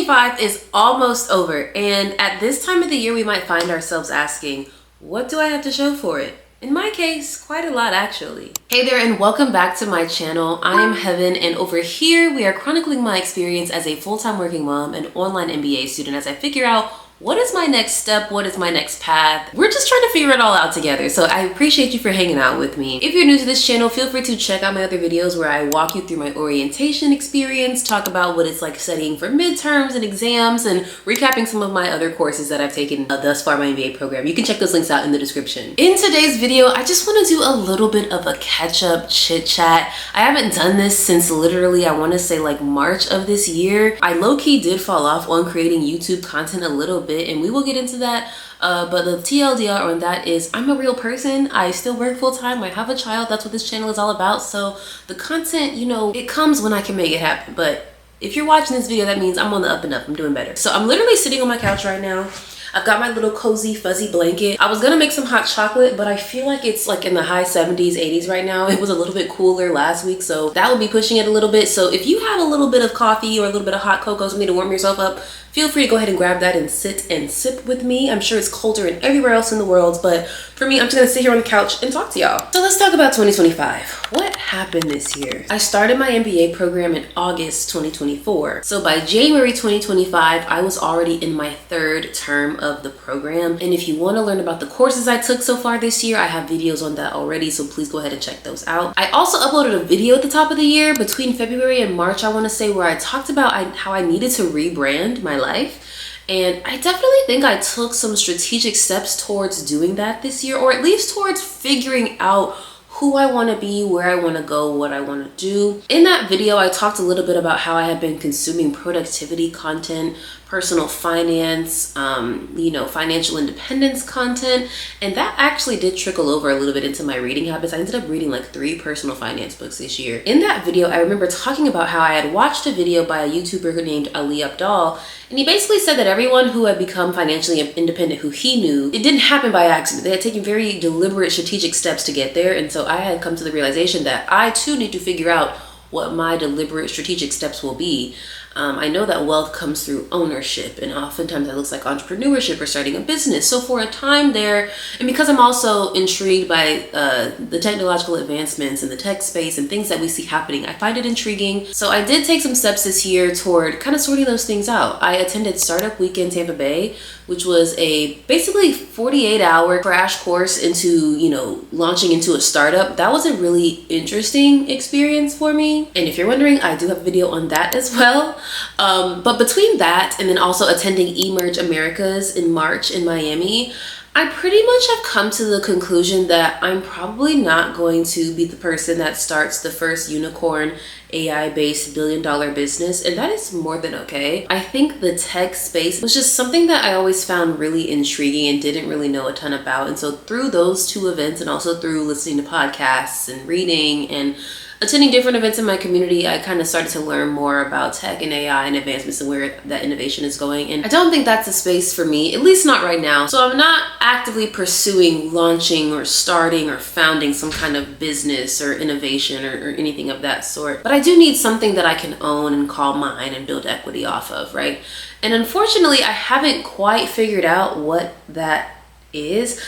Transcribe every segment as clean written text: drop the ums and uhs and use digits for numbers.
2025 is almost over, and at this time of the year we might find ourselves asking, what do I have to show for it? In my case, quite a lot actually. Hey there, and welcome back to my channel. I am Heaven, and over here we are chronicling my experience as a full-time working mom and online MBA student as I figure out what is my next step, what is my next path. We're just trying to figure it all out together, so I appreciate you for hanging out with me. If you're new to this channel, feel free to check out my other videos where I walk you through my orientation experience, talk about what it's like studying for midterms and exams, and recapping some of my other courses that I've taken thus far in my MBA program. You can check those links out in the description. In today's video, I just want to do a little bit of a catch-up chit chat. I haven't done this since literally, I want to say like March of this year. I low-key did fall off on creating YouTube content a little bit, and we will get into that, but the TLDR on that is I'm a real person. I still work full-time. I have a child. That's what this channel is all about. So the content, you know, it comes when I can make it happen. But if you're watching this video, that means I'm on the up and up. I'm doing better. So I'm literally sitting on my couch right now. I've got my little cozy fuzzy blanket. I was gonna make some hot chocolate, but I feel like it's like in the high 70s, 80s right now. It was a little bit cooler last week, so that would be pushing it a little bit. So if you have a little bit of coffee or a little bit of hot cocoa, something to warm yourself up, feel free to go ahead and grab that and sit and sip with me. I'm sure it's colder than everywhere else in the world, but for me, I'm just gonna sit here on the couch and talk to y'all. So let's talk about 2025. What happened this year? I started my MBA program in August 2024. So by January 2025, I was already in my third term of the program. And if you want to learn about the courses I took so far this year, I have videos on that already, so please go ahead and check those out. I also uploaded a video at the top of the year between February and March, I want to say, where I talked about how I needed to rebrand my life. And I definitely think I took some strategic steps towards doing that this year, or at least towards figuring out who I want to be, where I want to go, what I want to do. In that video, I talked a little bit about how I have been consuming productivity content, personal finance, you know, financial independence content, and that actually did trickle over a little bit into my reading habits. I ended up reading like 3 personal finance books this year. In that video, I remember talking about how I had watched a video by a YouTuber named Ali Abdal, and he basically said that everyone who had become financially independent who he knew, it didn't happen by accident. They had taken very deliberate strategic steps to get there, and so I had come to the realization that I too need to figure out what my deliberate strategic steps will be. I know that wealth comes through ownership, and oftentimes that looks like entrepreneurship or starting a business. So for a time there, and because I'm also intrigued by the technological advancements in the tech space and things that we see happening, I find it intriguing. So I did take some steps this year toward kind of sorting those things out. I attended Startup Week in Tampa Bay, which was a basically 48-hour crash course into, you know, launching into a startup. That was a really interesting experience for me. And if you're wondering, I do have a video on that as well. But between that and then also attending Emerge Americas in March in Miami, I pretty much have come to the conclusion that I'm probably not going to be the person that starts the first unicorn AI-based billion-dollar business, and that is more than okay. I think the tech space was just something that I always found really intriguing and didn't really know a ton about. And so through those 2 events, and also through listening to podcasts and reading and attending different events in my community, I kind of started to learn more about tech and AI and advancements and where that innovation is going. And I don't think that's a space for me, at least not right now. So I'm not actively pursuing launching or starting or founding some kind of business or innovation or anything of that sort. But I do need something that I can own and call mine and build equity off of, right? And unfortunately, I haven't quite figured out what that is.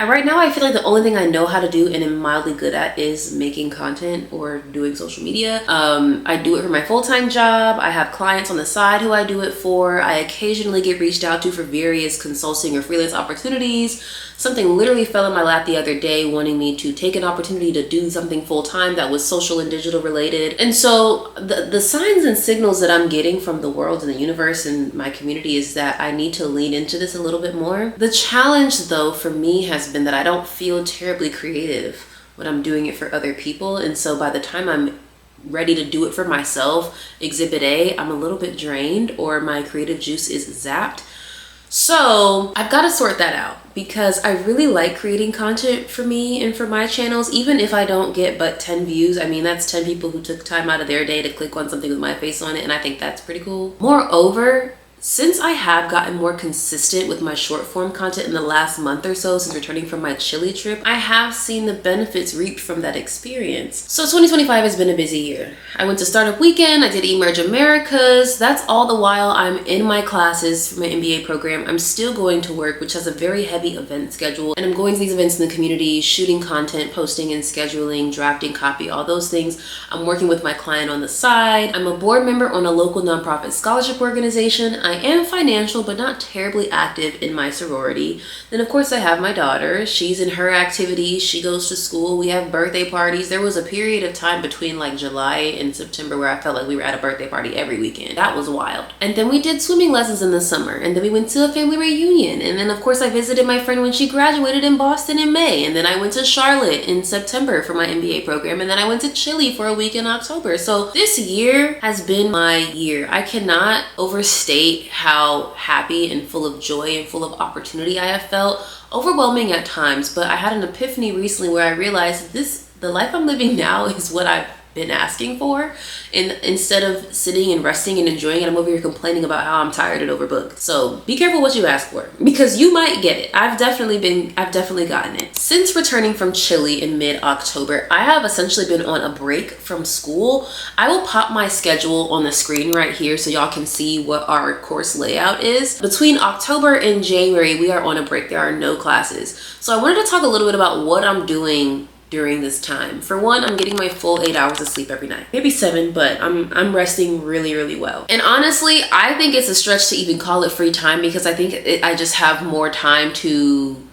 Right now, I feel like the only thing I know how to do and am mildly good at is making content or doing social media. I do it for my full-time job. I have clients on the side who I do it for. I occasionally get reached out to for various consulting or freelance opportunities. Something literally fell in my lap the other day, wanting me to take an opportunity to do something full-time that was social and digital related. And so the signs and signals that I'm getting from the world and the universe and my community is that I need to lean into this a little bit more. The challenge though for me has been that I don't feel terribly creative when I'm doing it for other people. And so by the time I'm ready to do it for myself, exhibit A, I'm a little bit drained or my creative juice is zapped. So I've got to sort that out because I really like creating content for me and for my channels, even if I don't get but 10 views. I mean, that's 10 people who took time out of their day to click on something with my face on it, and I think that's pretty cool. Moreover, Since I have gotten more consistent with my short form content in the last month or so since returning from my Chile trip, I have seen the benefits reaped from that experience. So 2025 has been a busy year. I went to Startup Weekend, I did Emerge Americas. That's all the while I'm in my classes for my MBA program. I'm still going to work, which has a very heavy event schedule. And I'm going to these events in the community, shooting content, posting and scheduling, drafting copy, all those things. I'm working with my client on the side. I'm a board member on a local nonprofit scholarship organization. I am financial, but not terribly active in my sorority. Then of course I have my daughter. She's in her activities. She goes to school. We have birthday parties. There was a period of time between like July and September where I felt like we were at a birthday party every weekend. That was wild. And then we did swimming lessons in the summer. And then we went to a family reunion. And then of course I visited my friend when she graduated in Boston in May. And then I went to Charlotte in September for my MBA program. And then I went to Chile for a week in October. So this year has been my year. I cannot overstate how happy and full of joy and full of opportunity I have felt. Overwhelming at times, but I had an epiphany recently where I realized the life I'm living now is what I've been asking for, and instead of sitting and resting and enjoying it, I'm over here complaining about how I'm tired and overbooked. So be careful what you ask for, because you might get it. I've definitely gotten it. Since returning from Chile in mid-October, I have essentially been on a break from school. I will pop my schedule on the screen right here so y'all can see what our course layout is. Between October and January, we are on a break. There are no classes. So I wanted to talk a little bit about what I'm doing during this time. For one, I'm getting my full 8 hours of sleep every night. Maybe 7, but I'm resting really, really well. And honestly, I think it's a stretch to even call it free time, because I think I just have more time to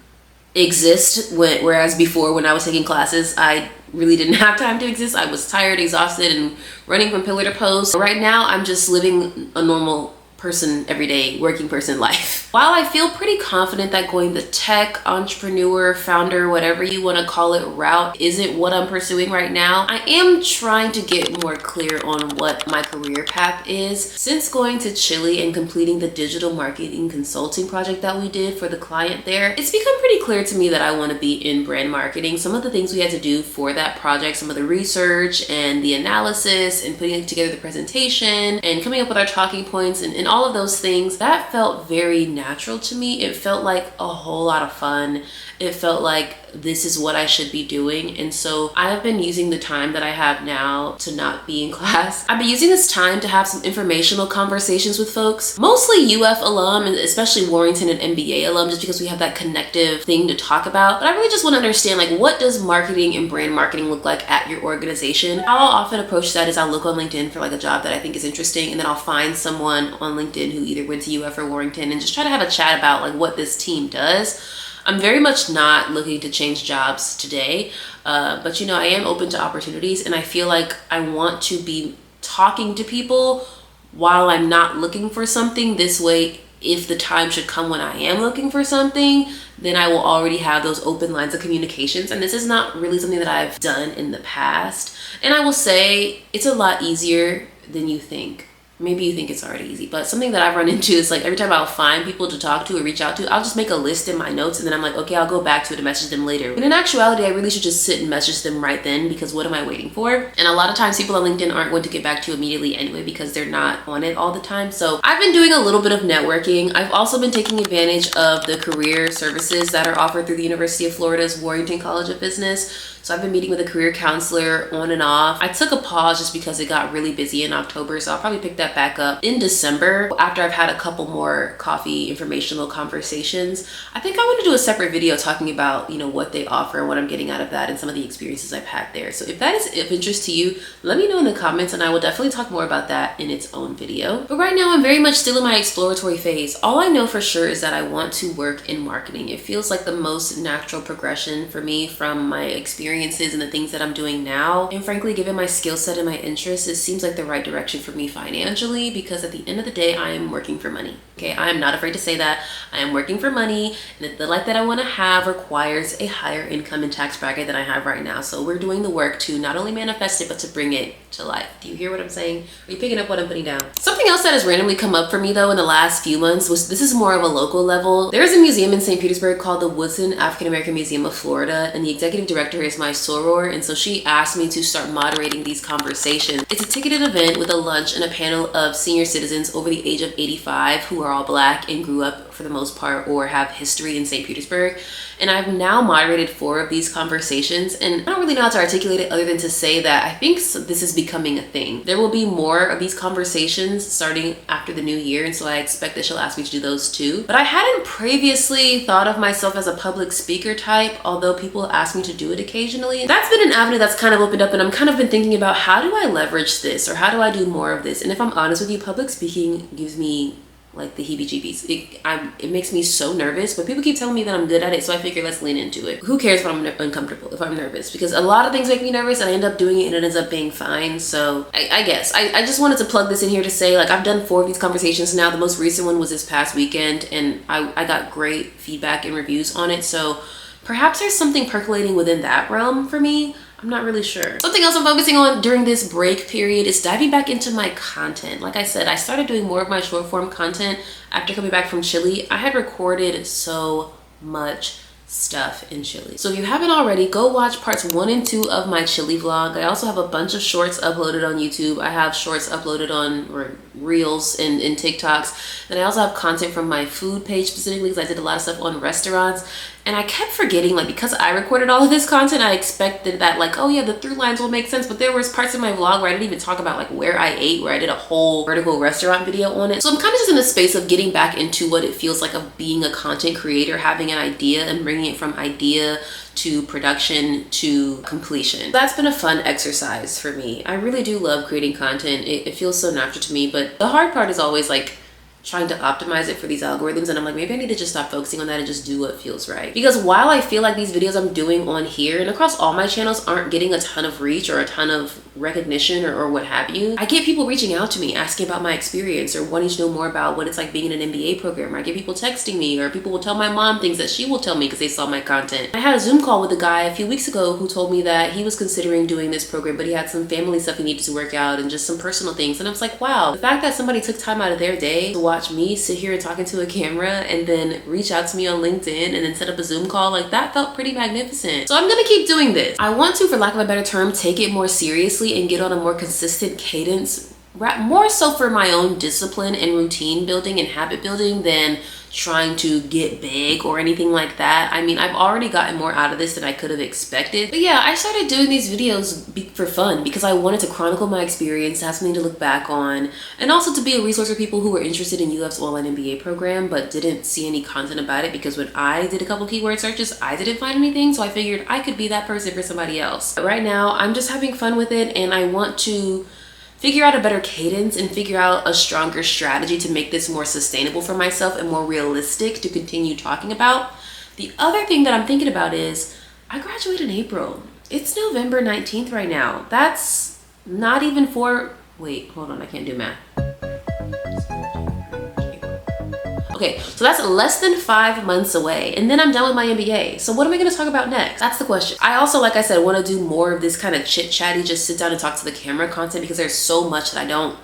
exist, whereas before when I was taking classes, I really didn't have time to exist. I was tired, exhausted, and running from pillar to post. Right now, I'm just living a normal person, everyday working person life. While I feel pretty confident that going the tech, entrepreneur, founder, whatever you want to call it, route isn't what I'm pursuing right now, I am trying to get more clear on what my career path is. Since going to Chile and completing the digital marketing consulting project that we did for the client there, it's become pretty clear to me that I want to be in brand marketing. Some of the things we had to do for that project, some of the research and the analysis and putting together the presentation and coming up with our talking points and all of those things, that felt very natural to me. It felt like a whole lot of fun. It felt like this is what I should be doing. And so I have been using the time that I have now to not be in class. I've been using this time to have some informational conversations with folks, mostly UF alum, and especially Warrington and MBA alum, just because we have that connective thing to talk about. But I really just want to understand, like, what does marketing and brand marketing look like at your organization? How I'll often approach that is I'll look on LinkedIn for like a job that I think is interesting, and then I'll find someone on LinkedIn who either went to UF or Warrington and just try to have a chat about like what this team does. I'm very much not looking to change jobs today, but you know, I am open to opportunities, and I feel like I want to be talking to people while I'm not looking for something. This way, if the time should come when I am looking for something, then I will already have those open lines of communications. And this is not really something that I've done in the past. And I will say it's a lot easier than you think. Maybe you think it's already easy, but something that I've run into is like every time I'll find people to talk to or reach out to, I'll just make a list in my notes, and then I'm like, okay, I'll go back to it and message them later. When in actuality, I really should just sit and message them right then, because what am I waiting for? And a lot of times people on LinkedIn aren't going to get back to you immediately anyway, because they're not on it all the time. So I've been doing a little bit of networking. I've also been taking advantage of the career services that are offered through the University of Florida's Warrington College of Business. So I've been meeting with a career counselor on and off. I took a pause just because it got really busy in October, so I'll probably pick that back up in December after I've had a couple more coffee informational conversations. I think I want to do a separate video talking about, you know, what they offer and what I'm getting out of that and some of the experiences I've had there. So if that is of interest to you, let me know in the comments, and I will definitely talk more about that in its own video. But right now, I'm very much still in my exploratory phase. All I know for sure is that I want to work in marketing. It feels like the most natural progression for me from my experiences and the things that I'm doing now. And frankly, given my skill set and my interests, it seems like the right direction for me financially, because at the end of the day, I am working for money. Okay, I am not afraid to say that. I am working for money, and the life that I want to have requires a higher income and tax bracket than I have right now. So we're doing the work to not only manifest it, but to bring it to life. Do you hear what I'm saying? Are you picking up what I'm putting down? Something else that has randomly come up for me though in the last few months was, this is more of a local level. There's a museum in St. Petersburg called the Woodson African American Museum of Florida, and the executive director is my my soror, and so she asked me to start moderating these conversations. It's a ticketed event with a lunch and a panel of senior citizens over the age of 85 who are all Black and grew up for the most part or have history in St. Petersburg. And I've now moderated 4 of these conversations, and I don't really know how to articulate it other than to say that I think this is becoming a thing. There will be more of these conversations starting after the new year, and so I expect that she'll ask me to do those too. But I hadn't previously thought of myself as a public speaker type, although people ask me to do it occasionally. That's been an avenue that's kind of opened up, and I'm kind of been thinking about how do I leverage this, or how do I do more of this? And if I'm honest with you, public speaking gives me like the heebie-jeebies. It makes me so nervous, but people keep telling me that I'm good at it, so I figure let's lean into it. Who cares if I'm uncomfortable, if I'm nervous? Because a lot of things make me nervous and I end up doing it and it ends up being fine. So I guess I just wanted to plug this in here to say, like, I've done 4 of these conversations now. The most recent one was this past weekend, and I got great feedback and reviews on it. So perhaps there's something percolating within that realm for me. I'm not really sure. Something else I'm focusing on during this break period is diving back into my content. Like I said, I started doing more of my short form content after coming back from Chile. I had recorded so much stuff in Chile. So if you haven't already, go watch parts 1 and 2 of my Chile vlog. I also have a bunch of shorts uploaded on YouTube. I have shorts uploaded on Reels and TikToks. And I also have content from my food page specifically because I did a lot of stuff on restaurants. And I kept forgetting, like, because I recorded all of this content, I expected that, like, oh yeah, the through lines will make sense. But there was parts of my vlog where I didn't even talk about like where I ate, where I did a whole vertical restaurant video on it. So I'm kind of just in the space of getting back into what it feels like of being a content creator, having an idea and bringing it from idea to production to completion. That's been a fun exercise for me. I really do love creating content. It feels so natural to me, but the hard part is always like trying to optimize it for these algorithms, and I'm like, maybe I need to just stop focusing on that and just do what feels right. Because while I feel like these videos I'm doing on here and across all my channels aren't getting a ton of reach or a ton of recognition or what have you, I get people reaching out to me asking about my experience or wanting to know more about what it's like being in an MBA program, or I get people texting me, or people will tell my mom things that she will tell me because they saw my content. I had a Zoom call with a guy a few weeks ago who told me that he was considering doing this program, but he had some family stuff he needed to work out and just some personal things. And I was like, wow, the fact that somebody took time out of their day to watch me sit here and talk into a camera and then reach out to me on LinkedIn and then set up a Zoom call, like, that felt pretty magnificent. So I'm gonna keep doing this. I want to, for lack of a better term, take it more seriously and get on a more consistent cadence, more so for my own discipline and routine building and habit building than trying to get big or anything like that. I mean, I've already gotten more out of this than I could have expected. But yeah, I started doing these videos for fun because I wanted to chronicle my experience, have something to look back on, and also to be a resource for people who were interested in UF's online MBA program but didn't see any content about it, because when I did a couple keyword searches, I didn't find anything. So I figured I could be that person for somebody else. But right now, I'm just having fun with it, and I want to figure out a better cadence and figure out a stronger strategy to make this more sustainable for myself and more realistic to continue talking about. The other thing that I'm thinking about is I graduate in April. It's November 19th right now. That's not even wait, hold on, I can't do math. Okay, so that's less than 5 months away, and then I'm done with my MBA. So what am I gonna talk about next? That's the question. I also, like I said, wanna do more of this kind of chit-chatty, just sit down and talk to the camera content, because there's so much that I don't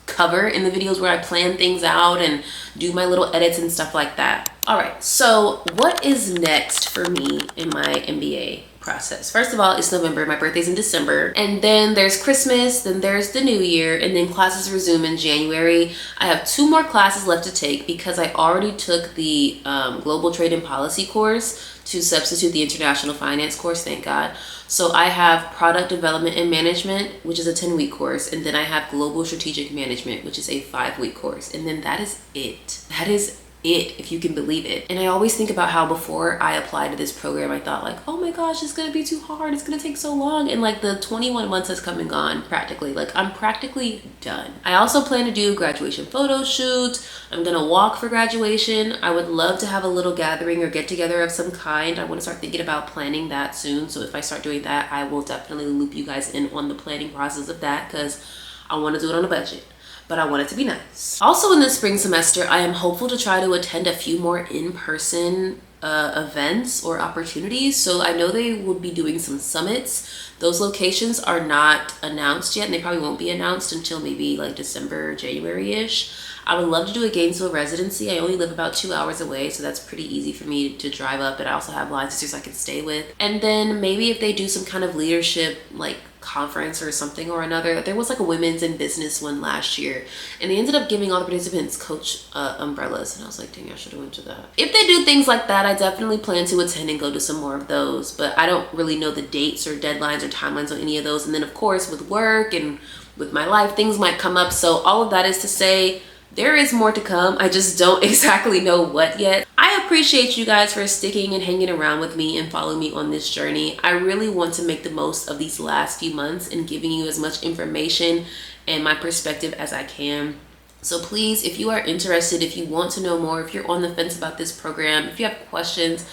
cover in the videos where I plan things out and do my little edits and stuff like that. All right, so what is next for me in my MBA process? First of all, it's November, my birthday's in December, and then there's Christmas, then there's the new year, and then classes resume in January. I have 2 more classes left to take because I already took the Global Trade and Policy course to substitute the International Finance course, thank God. So I have Product Development and Management, which is a 10-week course, and then I have Global Strategic Management, which is a 5-week course, and then that is it. That is it, if you can believe it. And I always think about how before I applied to this program, I thought like, oh my gosh, it's gonna be too hard, it's gonna take so long, and like the 21 months has come and gone practically. Like, I'm practically done. I also plan to do graduation photo shoot. I'm gonna walk for graduation. I would love to have a little gathering or get together of some kind. I want to start thinking about planning that soon, so if I start doing that, I will definitely loop you guys in on the planning process of that, because I want to do it on a budget, but I want it to be nice. Also in the spring semester, I am hopeful to try to attend a few more in-person events or opportunities. So I know they will be doing some summits. Those locations are not announced yet, and they probably won't be announced until maybe like December, January-ish. I would love to do a Gainesville residency. I only live about 2 hours away, so that's pretty easy for me to drive up, and I also have line sisters I can stay with. And then maybe if they do some kind of leadership like conference or something or another. There was like a women's in business one last year, and they ended up giving all the participants Coach umbrellas, and I was like, dang, I should have went to that. If they do things like that, I definitely plan to attend and go to some more of those, but I don't really know the dates or deadlines or timelines on any of those. And then of course with work and with my life, things might come up. So all of that is to say, there is more to come. I just don't exactly know what yet. I appreciate you guys for sticking and hanging around with me and following me on this journey. I really want to make the most of these last few months and giving you as much information and my perspective as I can. So please, if you are interested, if you want to know more, if you're on the fence about this program, if you have questions,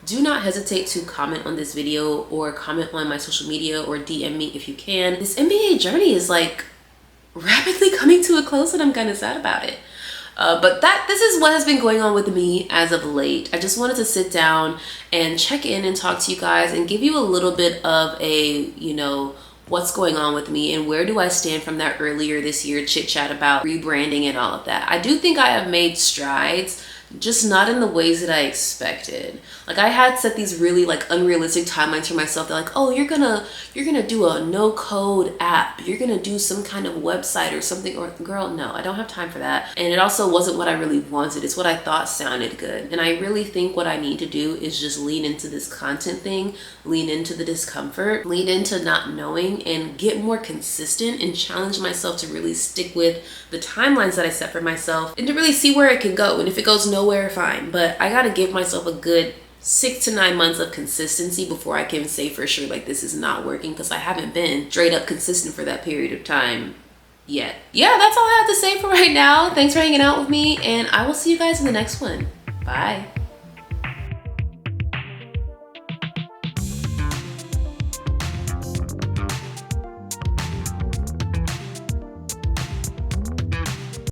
do not hesitate to comment on this video or comment on my social media or DM me if you can. This MBA journey is like rapidly coming to a close, and I'm kind of sad about it. But this is what has been going on with me as of late. I just wanted to sit down and check in and talk to you guys and give you a little bit of a, what's going on with me and where do I stand from that earlier this year chit chat about rebranding and all of that. I do think I have made strides, just not in the ways that I expected. Like I had set these really like unrealistic timelines for myself. They're like, oh, you're gonna do a no code app. You're gonna do some kind of website or something. Or girl, no, I don't have time for that. And it also wasn't what I really wanted. It's what I thought sounded good. And I really think what I need to do is just lean into this content thing, lean into the discomfort, lean into not knowing, and get more consistent and challenge myself to really stick with the timelines that I set for myself and to really see where it can go. And if it goes nowhere, fine. But I gotta give myself a good 6 to 9 months of consistency before I can say for sure like this is not working, because I haven't been straight up consistent for that period of time yet. Yeah, that's all I have to say for right now. Thanks for hanging out with me, and I will see you guys in the next one. Bye.